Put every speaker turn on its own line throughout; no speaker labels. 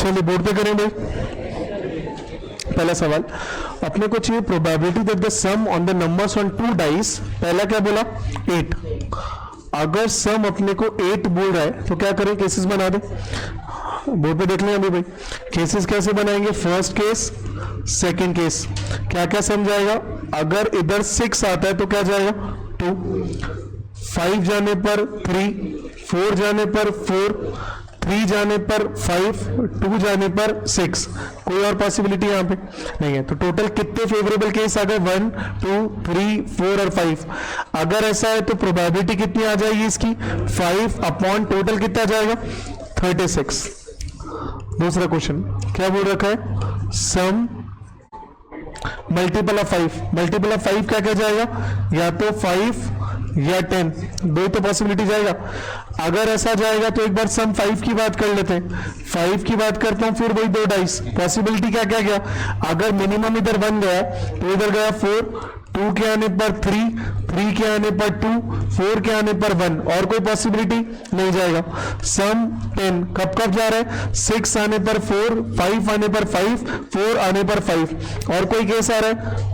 चलिए बोर्ड पे करें भाई। पहला सवाल अपने को चाहिए probability that the sum on the numbers on 2 dice. पहला क्या बोला 8। अगर सम अपने को 8 बोल रहा है तो क्या करें, केसेस बना दे। बोर्ड पे देख लें अभी भाई। केसेस कैसे बनाएंगे, फर्स्ट केस सेकंड केस। क्या क्या सम जाएगा, अगर इधर 6 आता है तो क्या जाएगा 2, 5 जाने पर 3, 4 जाने पर 4, 3 जाने पर 5, 2 जाने पर 6। कोई और पॉसिबिलिटी यहाँ पे नहीं है। तो टोटल कितने फेवरेबल केस आ गए, 1, 2, 3, 4 और 5। अगर ऐसा है तो प्रोबेबिलिटी कितनी आ जाएगी इसकी, 5 अपॉन टोटल कितना जाएगा 36। दूसरा क्वेश्चन क्या बोल रखा है, सम मल्टीपल ऑफ 5। मल्टीपल ऑफ 5 क्या क्या जाएगा, या तो 5 या 10, दो तो पॉसिबिलिटी जाएगा। अगर ऐसा जाएगा तो एक बार सम 5 की बात कर लेते हैं। 5 की बात करता हूं, फिर वही 2 डाइस। पॉसिबिलिटी क्या क्या गया, अगर मिनिमम इधर 1 गया तो इधर गया 4, 2 के आने पर 3, 3 के आने पर 2, 4 के आने पर 1, और कोई पॉसिबिलिटी नहीं जाएगा। सम 10 कब कब जा रहा है, 6 आने पर 4, 5 आने पर 5, 4 आने पर 5, और कोई केस आ रहा है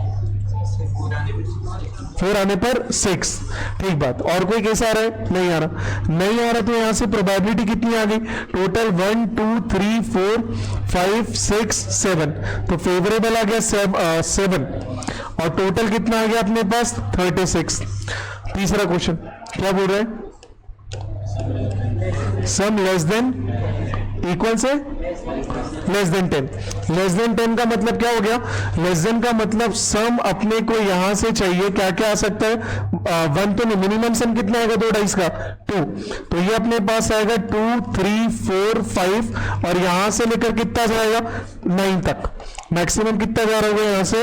4 आने पर 6। ठीक बात, और कोई केस आ रहा है, नहीं आ रहा। नहीं आ रहा तो यहां से प्रोबेबिलिटी कितनी आ गई, टोटल 1, 2, 3, 4, 5, 6, 7। तो फेवरेबल आ गया 7, और टोटल कितना आ गया अपने पास 36। तीसरा क्वेश्चन क्या बोल रहे हैं, सम लेस देन इक्वल से लेस देन 10। लेस देन 10 का मतलब क्या हो गया, लेस देन का मतलब सम अपने को यहां से चाहिए, क्या क्या आ सकता है, 1 तो नहीं, मिनिमम सम कितना आएगा 2 डाइस का 2, तो ये अपने पास आएगा 2, 3, 4, 5, और यहां से लेकर कितना जाएगा 9 तक। मैक्सिमम कितना जा रहा होगा यहां से,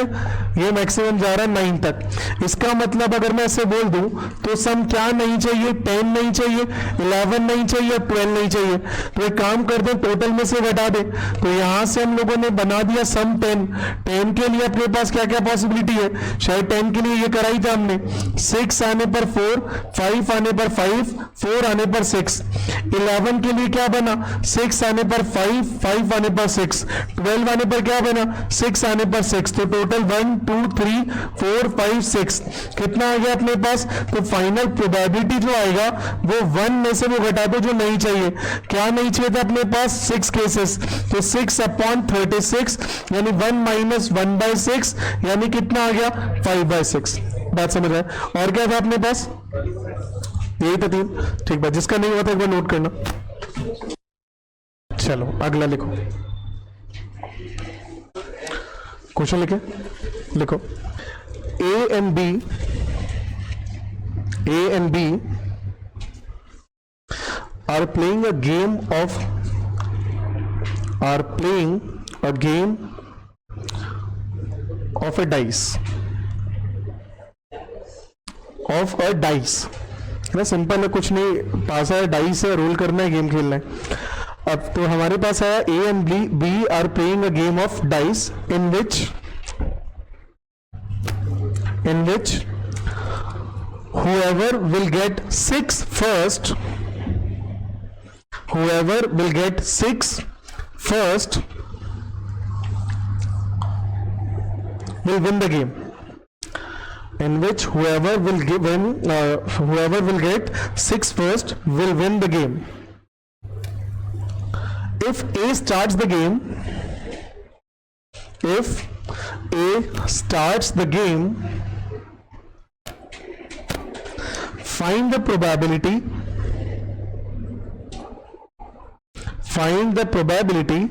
ये मैक्सिमम जा रहा है 9 तक। इसका मतलब अगर मैं ऐसे बोल दूं तो सम क्या नहीं चाहिए, 10 नहीं चाहिए, 11 नहीं चाहिए, 12 नहीं चाहिए। तो एक काम कर दे, टोटल में से घटा दे। तो यहां से हम लोगों ने बना दिया सम 10। 10 के लिए अपने पास क्या क्या पॉसिबिलिटी है, शायद 10 के लिए ये कराई था हमने, 6 आने पर 4, 5 आने पर 5, 4 आने पर 6। 11 के लिए क्या बना, 6 आने पर 5, 5 आने पर 6, 12 आने पर क्या बना, 6 आने पर 6। तो टोटल 1, 2, 3, 4, 5, 6 कितना आ गया अपने पास। तो फाइनल प्रोबेबिलिटी जो आएगा वो 1 में से वो घटा दो जो नहीं चाहिए। क्या नहीं चाहिए था अपने पास, 6 केसेस, तो 6 अपॉन 36 यानी 1 माइनस 1/6 यानी कितना आ गया 5/6। बात समझ आए, और क्या था अपने पास, यही था 3। ठीक बात, जिसका नहीं हुआ था एक बार नोट करना। चलो अगला लिखो, क्वेश्चन लिखे, लिखो A and B are playing a game of a dice ना, सिंपल है, कुछ नहीं, पास है डाइस है, रोल करना है, गेम खेलना है। अब तो हमारे पास आया A and B are playing a game of dice in which whoever will get 6 first will win the game. In which whoever will get 6 first will win the game. If A starts the game, find the probability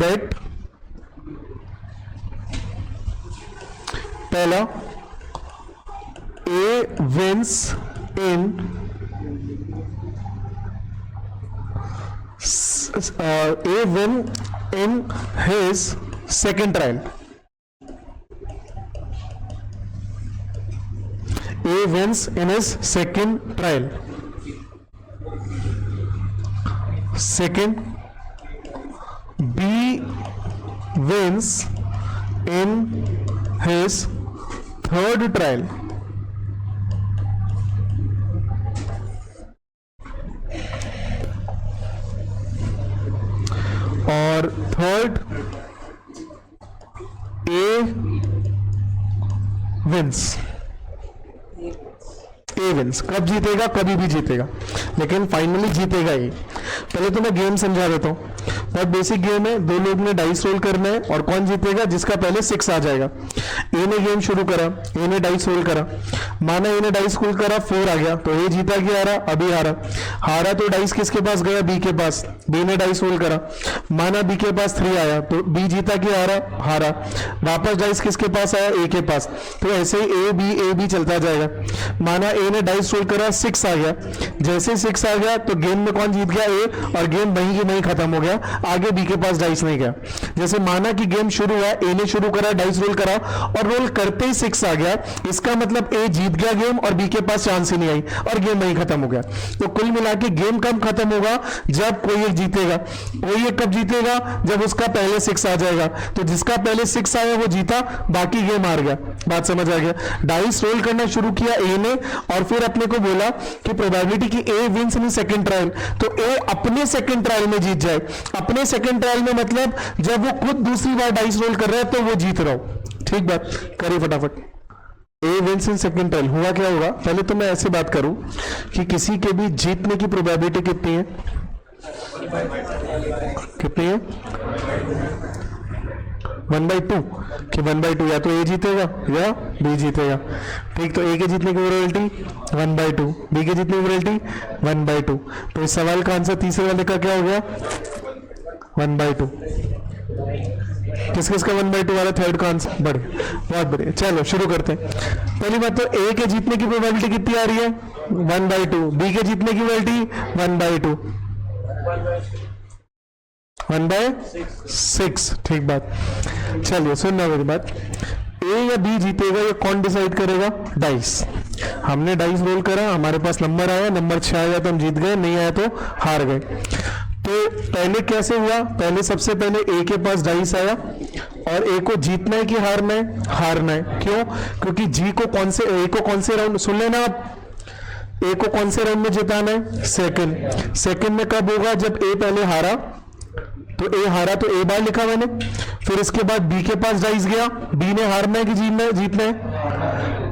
that पहला A wins in his second trial. A wins in his second trial. Second, B wins in his third trial. Third A wins. A wins कब जीतेगा? कभी भी जीतेगा, लेकिन finally जीतेगा ये। पहले तो मैं गेम समझा देता हूँ। बहुत बेसिक गेम है, दो लोग ने डाइस रोल करना है और कौन जीतेगा? जिसका पहले 6 आ जाएगा। ए ने गेम शुरू करा, ए ने डाइस रोल करा, माना ए ने डाइस रोल करा 4 आ गया, तो ए जीता कि हारा? अभी हारा तो डाइस किसके पास गया? बी के पास। बी ने डाइस रोल करा, माना बी के पास 3 आया, तो बी जीता कि हारा। वापस डाइस किसके पास आया? ए के पास। तो ऐसे ही ए बी चलता जाएगा। माना ए ने डाइस रोल करा 6 आ गया, जैसे 6 आ गया तो गेम में कौन जीत गया? ए, और गेम वहीं की वहीं खत्म हो गया, आगे बी के पास डाइस नहीं गया। जैसे माना कि गेम शुरू हुआ, ए ने शुरू करा, डाइस रोल करा और रोल करते ही 6 आ गया, इसका मतलब ए जीत गया गेम और बी के पास चांस ही नहीं आई और गेम वहीं खत्म हो गया। तो कुल मिला के गेम कब खत्म होगा? जब कोई एक जीतेगा। कोई एक कब जीतेगा? जब उसका पहले 6 आ जाएगा। तो जिसका पहले 6 आया वो जीता, बाकी गेम हार गया। बात समझ आ गया? डाइस रोल करना शुरू किया ए ने और फिर अपने को बोला कि प्रोबेबिलिटी की ए विंस इन सेकंड ट्रायल, तो ए अपने सेकंड ट्रायल में जीत जाए। अपने सेकंड ट्रायल में मतलब जब वो खुद दूसरी बार डाइस रोल कर रहा है तो वो जीत रहा हो। ठीक बात, करिए फटाफट। ए विंस इन सेकंड ट्रायल हुआ क्या होगा? पहले तो मैं ऐसे बात करूं कि किसी के भी जीतने की प्रोबेबिलिटी कितनी है? कितनी है? 1/2 कि 1/2 या तो ए जीतेगा या बी जीतेगा। ठीक, तो ए के जीतने की प्रोबेबिलिटी 1/2, बी के जीतने की प्रोबेबिलिटी 1/2। तो इस सवाल का आंसर तीसरे वाले का क्या हो गया? 1/2। किस किस का 1/2 वाला? थर्ड का आंसर। बढ़िया, बहुत बढ़िया। चलो शुरू करते हैं। पहली बात तो ए के जीतने की प्रोबेबिलिटी कितनी आ रही है? 1/2। बी के जीतने की प्रोबेबिलिटी 1/2, 1/6। ठीक बात। चलिए सुनना मेरी बात, ए या बी जीतेगा ये कौन डिसाइड करेगा? डाइस। हमने डाइस रोल करा, हमारे पास नंबर आया, नंबर 6 आया तो हम जीत गए, नहीं आया तो हार गए। तो पहले कैसे हुआ? पहले सबसे पहले ए के पास डाइस आया और ए को जीतना है कि हारना है? हारना है। क्यों? क्योंकि ए को कौन से राउंड, सुन लेना आप, ए को कौन से राउंड में जिताना है? सेकंड। सेकंड में कब होगा? जब ए पहले हारा, तो ए हारा तो ए बार लिखा मैंने। फिर इसके बाद बी के पास डाइस गया, बी ने हारना है कि जीतना है?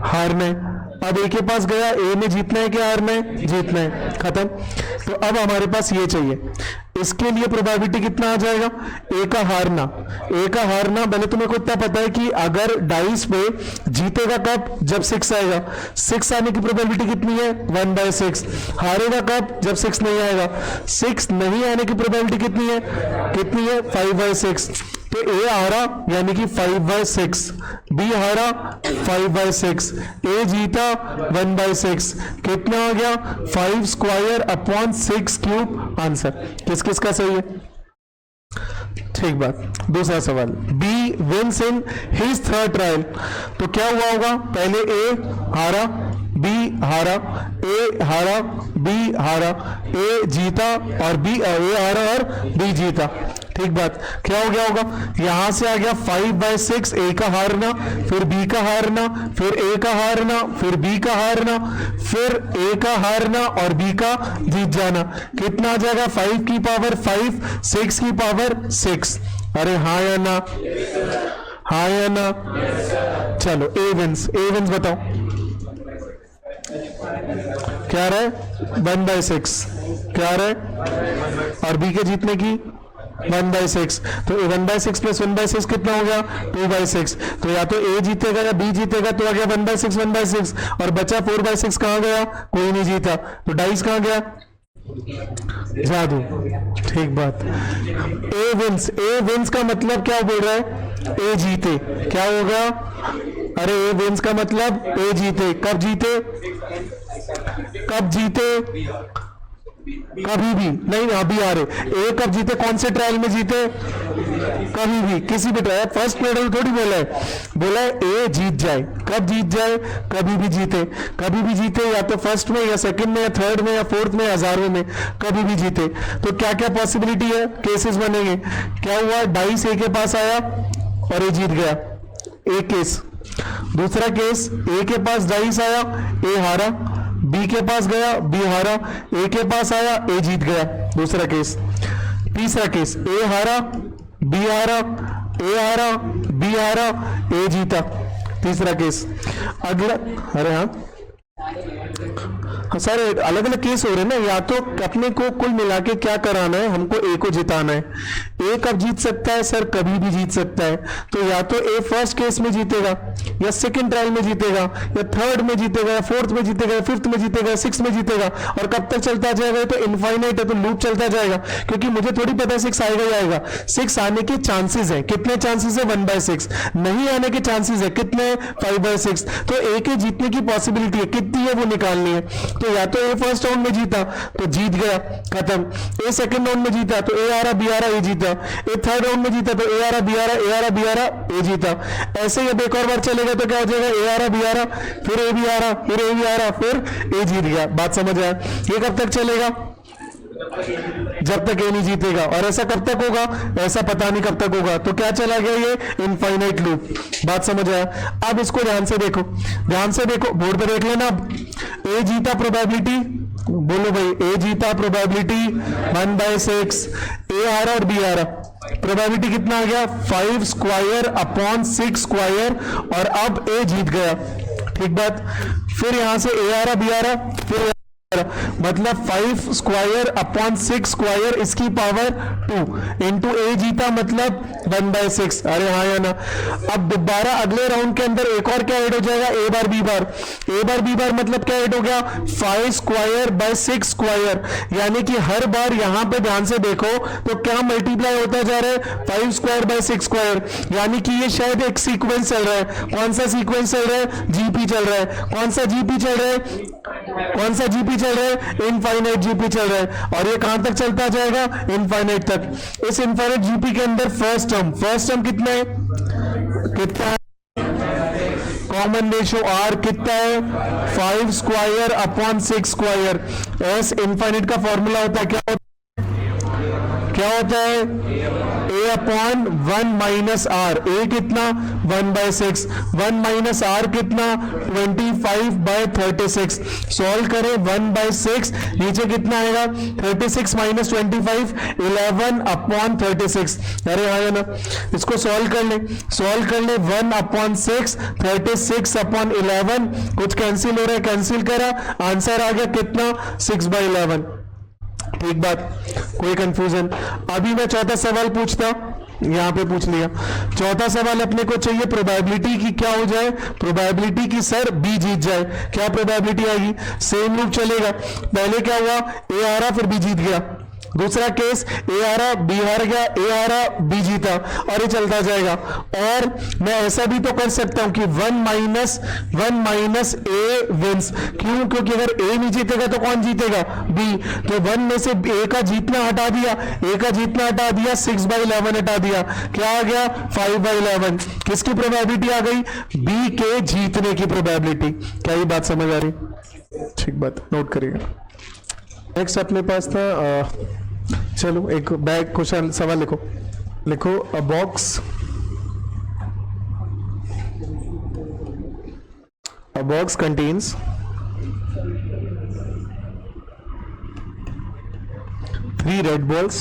हारना है। अब ए के पास गया, ए ने जीतना है कि हारना है? जीतना है। खत्म। तो अब हमारे पास ये चाहिए, इसके लिए प्रोबेबिलिटी कितना आ जाएगा? ए का हारना। ए का हारना भले तुम्हें को इतना पता है कि अगर डाइस पे जीतेगा कब? जब 6 आएगा। 6 आने की प्रोबेबिलिटी कितनी है? 1/6। हारेगा कब? जब 6 नहीं आएगा। 6 नहीं आने की प्रोबेबिलिटी कितनी है? 5/6। तो ए हारा यानी कि 5/6, बी हारा 5/6, ए जीता 1/6। कितना हो गया? 5 स्क्वायर अपॉन 6 क्यूब। आंसर किस किस का सही है? ठीक बात। दूसरा सवाल, B wins in his third trial, तो क्या हुआ होगा? पहले ए हारा, बी हारा, ए हारा, बी हारा, ए जीता और बी, ए हारा और बी जीता। ठीक बात। क्या हो गया होगा? यहां से आ गया 5/6, ए का हारना, फिर बी का हारना, फिर ए का हारना, फिर बी का हारना, फिर ए का हारना और बी का जीत जाना। कितना आ जाएगा? 5 की पावर 5, 6 की पावर 6। अरे हाँ या ना? हाँ या ना? चलो ए विंस बताओ क्या रहा है? 1/6। क्या रहा है? और बी के जीतने की 1/6। तो 1/6 प्लस 1/6 कितना हो गया? 2/6। तो या तो ए जीतेगा या बी जीतेगा, तो आ गया 1/6 और बचा 4/6 कहाँ गया? कोई नहीं जीता, तो डाइस कहाँ गया? जादू। ठीक बात। ए विंस का मतलब क्या बोल रहा है? ए जीते। क्या होगा? अरे ए विंस का मतलब ए जीते। कब जीते? कब जीते? कभी भी नहीं। अभी आ रहे ए कब जीते? कौन से ट्रायल में जीते? कभी भी, किसी भी ट्रायल। फर्स्ट मेडल थोड़ी बोला है ए जीत जाए। कब जीत जाए? कभी भी जीते। कभी भी जीते, या तो फर्स्ट में या सेकंड में या थर्ड में या फोर्थ में, 1000वें में, कभी भी जीते। तो क्या क्या पॉसिबिलिटी है? केसेस बनेंगे। क्या हुआ? डाइस ए के पास आया और ए जीत गया, एक केस। दूसरा केस, ए के पास डाइस आया, ए हारा, बी के पास गया, बी हारा, ए के पास आया, ए जीत गया, दूसरा केस। तीसरा केस, ए हारा, बी हारा, ए हारा, बी हारा, ए जीता। तीसरा केस। अगला, अरे हाँ सर अलग अलग केस हो रहे हैं ना, या तो अपने को कुल मिला के क्या कराना है, हमको ए को जिताना है। ए कब जीत सकता है सर? कभी भी जीत सकता है। तो या तो ए फर्स्ट केस में जीतेगा, या सेकंड ट्रायल में जीतेगा, या थर्ड में जीतेगा, या फोर्थ में जीतेगा, या फिफ्थ में जीतेगा, सिक्स में जीतेगा। और कब तक चलता जाएगा? तो इनफाइनाइट है, तो लूप चलता जाएगा। क्योंकि मुझे थोड़ी पता है 6 आएगा ही आएगा। 6 आने के चांसेस है, कितने चांसेस है? 1/6। नहीं आने के चांसेस है कितने? 5/6। तो ए के जीतने की पॉसिबिलिटी है कितनी है, वो निकालनी है। तो या तो ए फर्स्ट राउंड में जीता तो जीत गया, खत्म। ए सेकंड राउंड में जीता तो ए आ रहा, बी आ रहा, ए जीता। ए थर्ड राउंड में जीता तो ए आ रहा, बी आ रहा, ए आ रहा, बी आ रहा, ए जीता। ऐसे ही अब एक और बार चलेगा तो क्या हो जाएगा? ए आ रहा, बी आ रहा, फिर ए भी आ रहा, फिर ए भी आ रहा, फिर ए जीत गया। बात समझ आया? ये कब तक चलेगा? जब तक ए नहीं जीतेगा। और ऐसा कब तक होगा? ऐसा पता नहीं कब तक होगा। तो क्या चला गया? ये इनफाइनाइट लूप। बात समझ आया? अब इसको ध्यान से देखो, ध्यान से देखो, बोर्ड पे देख लेना। अब ए जीता प्रोबेबिलिटी, बोलो भाई, ए जीता प्रोबेबिलिटी 1/6। ए आ रहा और बी आ रहा, प्रोबेबिलिटी कितना आ गया? 5 स्क्वायर अपॉन 6 स्क्वायर। और अब ए जीत गया, ठीक बात। फिर यहां से ए आ रहा, बी आ रहा, फिर मतलब 5 स्क्वायर अपॉन 6 स्क्वायर इसकी पावर 2 इंटू ए जीता मतलब 1/6। अरे हाँ या ना? अब दोबारा अगले राउंड के अंदर एक और क्या ऐड हो जाएगा? ए बार बी बार। ए बार बी बार मतलब क्या ऐड हो गया? 5 स्क्वायर बाय 6 स्क्वायर। यानी कि हर बार यहां पे ध्यान से देखो तो क्या मल्टीप्लाई होता जा रहा है? 5 स्क्वायर बाय 6 स्क्वायर। यानी कि ये शायद एक सीक्वेंस चल रहा है। कौन सा सीक्वेंस चल रहा है? जीपी चल रहा है। कौन सा जीपी चल रहा है? कौन सा जीपी चल रहा है? इनफाइनाइट जीपी चल रहा है। और ये कहां तक चलता जाएगा? इनफाइनाइट तक। इस इनफाइनाइट जीपी के अंदर फर्स्ट टर्म कितना है? कितना है? कॉमन रेशियो आर कितना है? 5 square upon 6 square. S infinite का फॉर्मूला होता है, क्या होता है? ए अपॉन 1 माइनस आर। ए कितना? 1/6। 1 माइनस आर कितना? 25/36। सॉल्व करें 1/6, नीचे कितना आएगा? 36 माइनस 25, 11 अपॉन 36। अरे हाँ या ना? इसको सॉल्व कर ले, 1/6, 36 अपॉन 11। कुछ कैंसिल हो रहा है, कैंसिल करा, आंसर आ गया कितना? 6/11। ठीक बात, कोई कंफ्यूजन? अभी मैं चौथा सवाल पूछता, यहां पे पूछ लिया। चौथा सवाल अपने को चाहिए प्रोबेबिलिटी की क्या हो जाए? प्रोबेबिलिटी की सर बी जीत जाए। क्या प्रोबेबिलिटी आएगी? सेम लूप चलेगा। पहले क्या हुआ? ए आ रहा, फिर बी जीत गया। दूसरा केस, ए आ रहा, बी हार गया, ए आ रहा, बी जीता, और ये चलता जाएगा। और मैं ऐसा भी तो कर सकता हूं कि 1 माइनस ए विंस। क्यों? क्योंकि अगर ए नहीं जीतेगा तो कौन जीतेगा? बी। तो 1 में से ए का जीतना हटा दिया, 6/11 हटा दिया, क्या आ गया? 5/11। किसकी प्रोबेबिलिटी आ गई? बी के जीतने की प्रोबेबिलिटी। क्या ये बात समझ आ रही? ठीक बात, नोट करिएगा। नेक्स्ट अपने पास था, चलो एक बैग क्वेश्चन सवाल लिखो। अ box contains 3 red balls,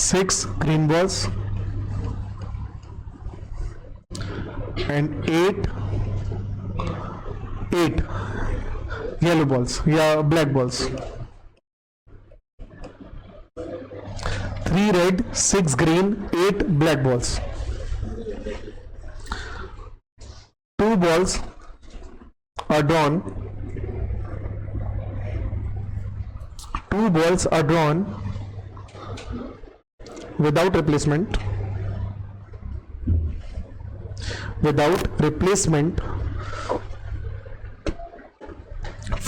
6 green balls and 8 yellow balls या black balls। 3 red, 6 green, 8 black balls। 2 balls are drawn without replacement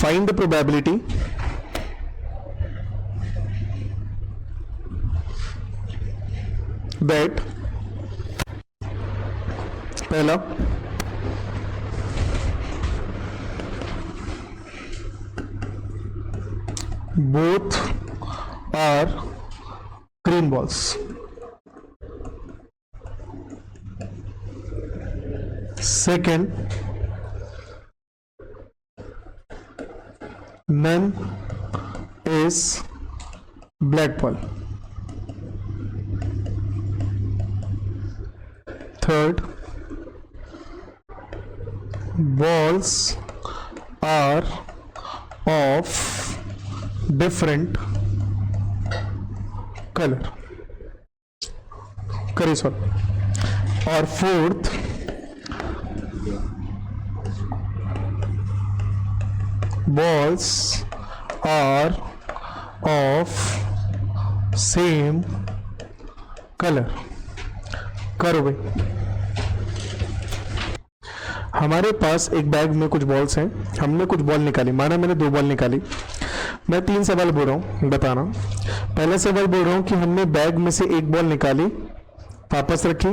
find the probability that पहला both are green balls, second none is black ball. Third, balls are of different color. करिए solve. और fourth, balls are of same color. करो भाई. हमारे पास एक bag में कुछ balls हैं, हमने कुछ बॉल निकाली, माना मैंने 2 बॉल निकाली. मैं 3 सवाल बोल रहा हूँ, बताना. पहला सवाल बोल रहा हूँ कि हमने बैग में से एक बॉल निकाली, वापस रखी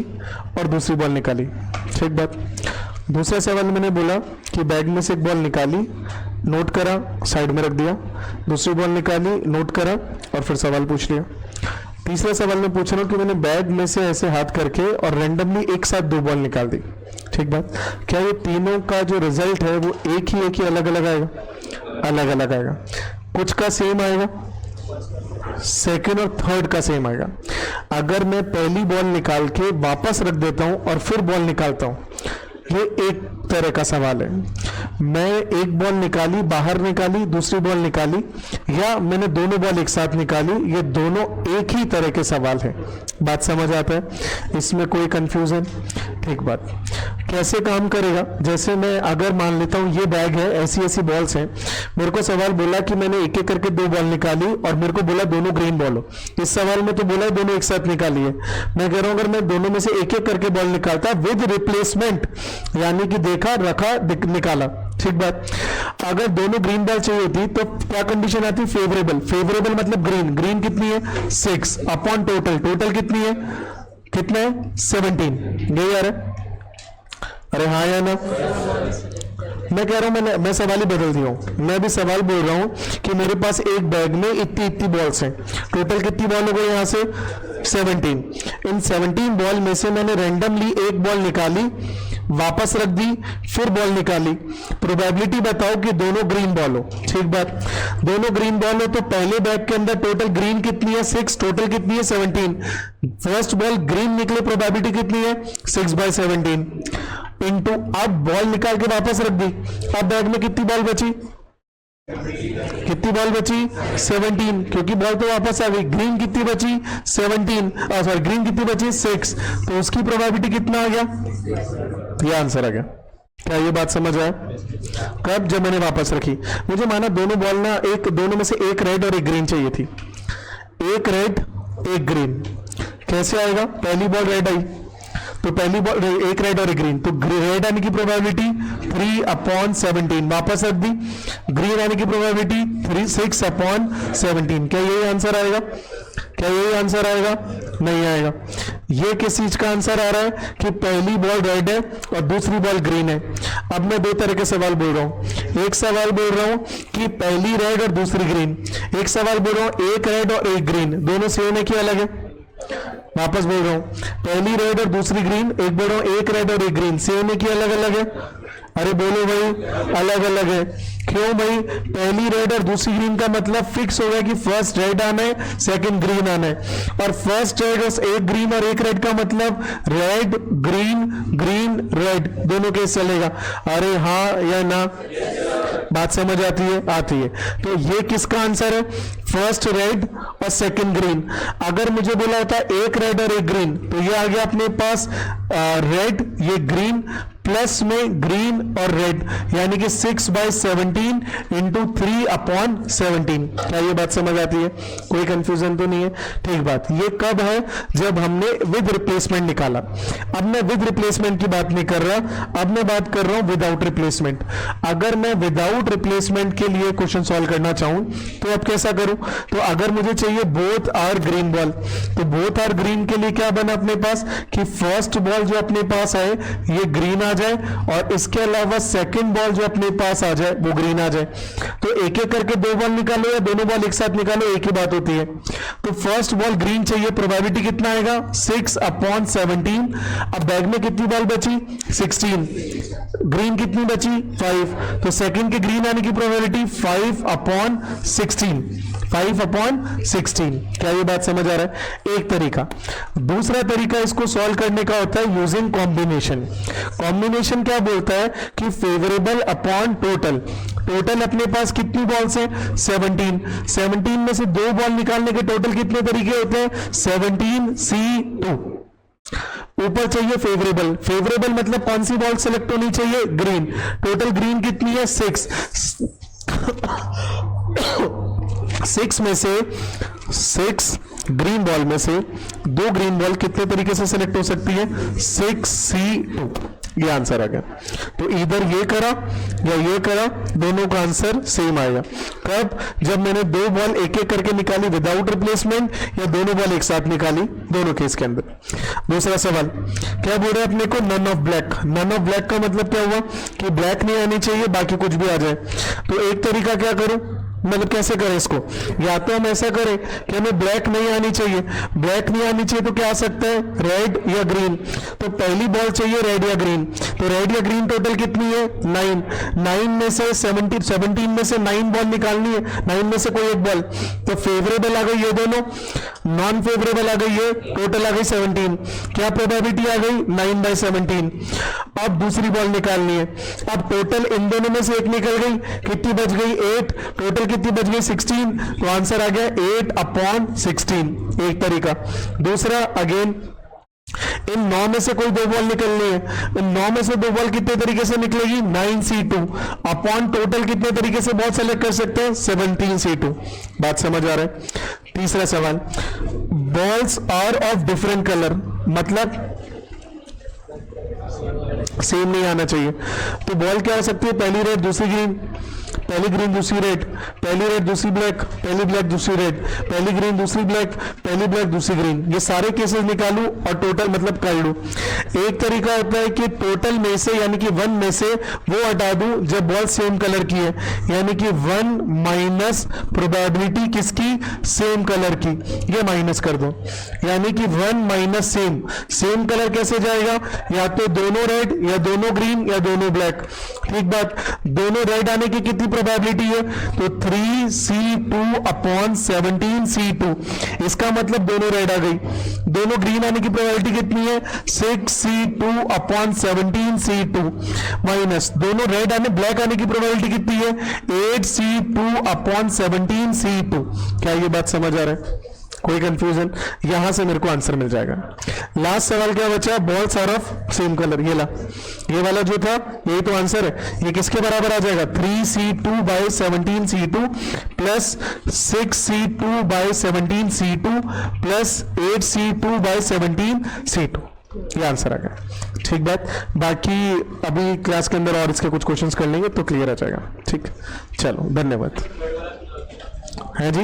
और दूसरी बॉल निकाली. ठीक बात. दूसरा सवाल मैंने बोला कि बैग में से एक बॉल निकाली, नोट करा, साइड में रख दिया. दूसरी बॉल निकाली, नोट करा और फिर सवाल पूछ लिया. तीसरा सवाल मैं पूछ रहा हूँ कि मैंने बैग में से ऐसे हाथ करके और रैंडमली एक साथ 2 बॉल निकाल दी. ठीक बात. क्या ये तीनों का जो रिजल्ट है वो एक ही अलग अलग आएगा? अलग अलग आएगा. कुछ का सेम आएगा, सेकंड और थर्ड का सेम आएगा. अगर मैं पहली बॉल निकाल के वापस रख देता हूं और फिर बॉल निकालता हूं, ये एक तरह का सवाल है. मैं एक बॉल निकाली, बाहर निकाली, दूसरी बॉल निकाली, या मैंने दोनों बॉल एक साथ निकाली, ये दोनों एक ही तरह के सवाल है. बात समझ आता है? इसमें कोई कंफ्यूजन? ठीक बात. कैसे काम करेगा? जैसे मैं अगर मान लेता हूं ये बैग है, ऐसी ऐसी बॉल्स हैं, मेरे को सवाल बोला कि मैंने एक एक करके 2 बॉल निकाली और मेरे को बोला दोनों ग्रीन बॉल हो. इस सवाल में तो बोला है दोनों एक साथ निकाली है. मैं कह रहा हूं अगर मैं दोनों में से एक एक करके बॉल निकालता विद रिप्लेसमेंट, यानी कि देखा, रखा, निकाला. ठीक बात. अगर दोनों ग्रीन बॉल चाहिए होती तो क्या कंडीशन आती? फेवरेबल. फेवरेबल मतलब ग्रीन. ग्रीन कितनी है? 6 अपॉन टोटल. टोटल कितनी है? कितना है? 17. ये यार है. अरे हाँ या ना? मैं कह रहा हूं मैं सवाल ही बदल दिया हूं. मैं भी सवाल बोल रहा हूं कि मेरे पास एक बैग में इतनी बॉल्स हैं. टोटल कितनी बॉल हो गई यहां से? 17. इन 17 बॉल में से मैंने रैंडमली एक बॉल निकाली, वापस रख दी, फिर बॉल निकाली. प्रोबेबिलिटी बताओ कि दोनों ग्रीन बॉल हो. ठीक बात. दोनों ग्रीन बॉल हो तो पहले बैग के अंदर टोटल ग्रीन कितनी है? 6. टोटल कितनी है? 17. फर्स्ट बॉल ग्रीन निकले, प्रोबेबिलिटी कितनी है? 6/17 इंटू, अब बॉल निकाल के वापस रख दी. अब बैग में कितनी बॉल बची? कितनी बॉल बची? 17. क्योंकि बॉल तो वापस आ गई. ग्रीन कितनी बची? 17. सॉरी, ग्रीन कितनी बची? 6. तो उसकी प्रोबेबिलिटी कितना आ गया? ये आंसर आ गया. क्या ये बात समझ आया? कब? जब मैंने वापस रखी. मुझे माना दोनों बॉल ना, दोनों में से एक रेड और एक ग्रीन चाहिए थी. एक रेड एक ग्रीन. कैसे आएगा? पहली बॉल रेड आई तो पहली बॉल एक रेड और एक ग्रीन, तो रेड आने की प्रोबेबिलिटी 3/17. वापस रख दी. ग्रीन आने की प्रोबेबिलिटी 6/17. क्या यही आंसर आएगा? क्या यही आंसर आएगा? नहीं आएगा. ये किस चीज का आंसर आ रहा है कि पहली बॉल रेड है और दूसरी बॉल ग्रीन है. अब मैं 2 तरह के सवाल बोल रहा हूं. एक सवाल बोल रहा हूं कि पहली रेड और दूसरी ग्रीन. एक सवाल बोल रहा हूं एक रेड और एक ग्रीन. दोनों सेम है कि अलग है? वापस बोल रहा हूं, पहली रेड और दूसरी ग्रीन. एक बोल रहा हूं एक रेड और एक ग्रीन. सेम है कि अलग अलग है? अरे बोलो भाई, अलग अलग है. क्यों भाई? पहली रेड और दूसरी ग्रीन का मतलब फिक्स हो गया कि फर्स्ट रेड आना है, सेकंड ग्रीन आना है. और फर्स्ट रेड और एक ग्रीन और एक रेड का मतलब रेड ग्रीन ग्रीन रेड दोनों केस चलेगा. अरे हाँ या ना? बात समझ आती है? आती है. तो ये किसका आंसर है? फर्स्ट रेड और सेकंड ग्रीन. अगर मुझे बोला होता एक रेड और एक ग्रीन तो ये आ गया अपने पास रेड, ये ग्रीन, प्लस में ग्रीन और रेड, यानी कि 6/17 इंटू 3/17. क्या ये बात समझ आती है? कोई कंफ्यूजन तो नहीं है? ठीक बात. ये कब है? जब हमने विद रिप्लेसमेंट निकाला. अब मैं विद रिप्लेसमेंट की बात नहीं कर रहा, अब मैं बात कर रहा हूं विदाउट रिप्लेसमेंट. अगर मैं विदाउट रिप्लेसमेंट के लिए क्वेश्चन सॉल्व करना चाहूं तो अब कैसा करूं? तो अगर मुझे चाहिए बोथ आर ग्रीन बॉल, तो बोथ आर ग्रीन के लिए क्या बना अपने पास कि फर्स्ट बॉल जो अपने पास आए ये ग्रीन आ जाए और इसके अलावा सेकंड बॉल जो अपने पास आ जाए वो ग्रीन आ जाए. तो एक एक करके 2 बॉल निकालो या दोनों बॉल एक साथ निकालो, एक ही बात होती है. तो फर्स्ट बॉल ग्रीन चाहिए, प्रोबेबिलिटी कितना आएगा? 6/17. अब बैग में कितनी बॉल बची? 16. ग्रीन कितनी बची? 5. तो सेकंड के ग्रीन आने की प्रोबेबिलिटी 5/16. 5/16। क्या ये बात समझ आ रहा है? एक तरीका। दूसरा तरीका इसको सॉल्व करने का होता है यूजिंग कॉम्बिनेशन। कॉम्बिनेशन क्या बोलता है कि फेवरेबल अपॉन टोटल। टोटल अपने पास कितनी बॉल्स हैं? 17 में से 2 बॉल निकालने के टोटल कितने तरीके होते हैं? 17C2। ऊपर चाहिए फेवरेबल। फेवरेबल मतलब कौन सी बॉल सेलेक्ट होनी चाहिए? ग्रीन। टोटल ग्रीन कितनी है? 6। 6 में से 6 ग्रीन बॉल में से 2 ग्रीन बॉल कितने तरीके से सेलेक्ट हो सकती है? 6C2। ये आंसर आ गया। तो इधर ये करा या ये करा, दोनों का आंसर सेम आएगा। कब? जब मैंने 2 बॉल एक एक करके निकाली विदाउट रिप्लेसमेंट, या दोनों बॉल एक साथ निकाली, दोनों केस के अंदर। दूसरा सवाल क्या बोल रहे हैं अपने को? None of black. None of black का मतलब क्या हुआ कि ब्लैक नहीं आनी चाहिए, बाकी कुछ भी आ जाए। तो एक तरीका क्या करूं, मतलब कैसे करें इसको? या तो हम ऐसा करें कि हमें ब्लैक नहीं आनी चाहिए। ब्लैक नहीं आनी चाहिए तो क्या आ सकता है? रेड या ग्रीन। तो पहली बॉल चाहिए रेड या ग्रीन। तो रेड या ग्रीन टोटल कितनी है? 9 में से 17 में से 9 बॉल निकालनी है, 9 में से कोई एक बॉल। तो फेवरेबल आ गई ये दोनों, नॉन फेवरेबल आ गई ये, टोटल आ गई 17। क्या प्रोबेबिलिटी आ गई? 9/17। अब दूसरी बॉल निकालनी है। अब टोटल इन दोनों में से एक निकल गई, कितनी बच गई? 8। टोटल कितनी बच गई? 16। तो आंसर आ गया 8/16। एक तरीका। दूसरा अगेन, इन 9 में से कोई 2 बॉल निकलनी है। इन 9 में से 2 बॉल कितने तरीके से निकलेगी? 9C2 अपॉन टोटल कितने तरीके से बॉल सेलेक्ट कर सकते हैं? 17C2। बात समझ आ रहा है? तीसरा सवाल, balls are of different colour, मतलब सेम नहीं आना चाहिए। तो बॉल क्या हो सकती है? पहली रेड दूसरी ग्रीन, पहली ग्रीन दूसरी रेड, पहली रेड दूसरी ब्लैक, पहली ब्लैक दूसरी रेड, पहली ग्रीन दूसरी ब्लैक, पहली ब्लैक दूसरी ग्रीन। ये सारे केसेस निकालूं और टोटल मतलब कर लूं। एक तरीका होता है कि टोटल में से यानी कि 1 में से वो हटा दूं जब बॉल सेम कलर की है, यानी कि 1 माइनस प्रोबेबिलिटी किसकी? सेम कलर की, ये माइनस कर दो। यानी कि 1 माइनस सेम। सेम कलर कैसे जाएगा? या तो दोनों रेड या दोनों ग्रीन या दोनों ब्लैक। ठीक बात। दोनों रेड आने की कितनी प्रोबेबिलिटी है? तो 3C2/17C2। इसका मतलब दोनों रेड आ गई। दोनों ग्रीन आने की प्रोबेबिलिटी कितनी है? 6C2/17C2 माइनस दोनों रेड आने ब्लैक आने की प्रोबेबिलिटी कितनी है? 8C2/17C2। क्या ये बात समझ आ रहा है? कोई कंफ्यूजन? यहां से मेरे को आंसर मिल जाएगा। लास्ट सवाल क्या बचा? Balls are of same colour. ये ला, ये वाला जो था यही तो आंसर है। ये किसके बराबर आ जाएगा? 3C2/17C2 plus 6C2/17C2 plus 8C2/17C2। ये आंसर आ गया। ठीक बात। बाकी अभी क्लास के अंदर और इसके कुछ क्वेश्चंस कर लेंगे तो क्लियर आ जाएगा। ठीक, चलो धन्यवाद। है जी।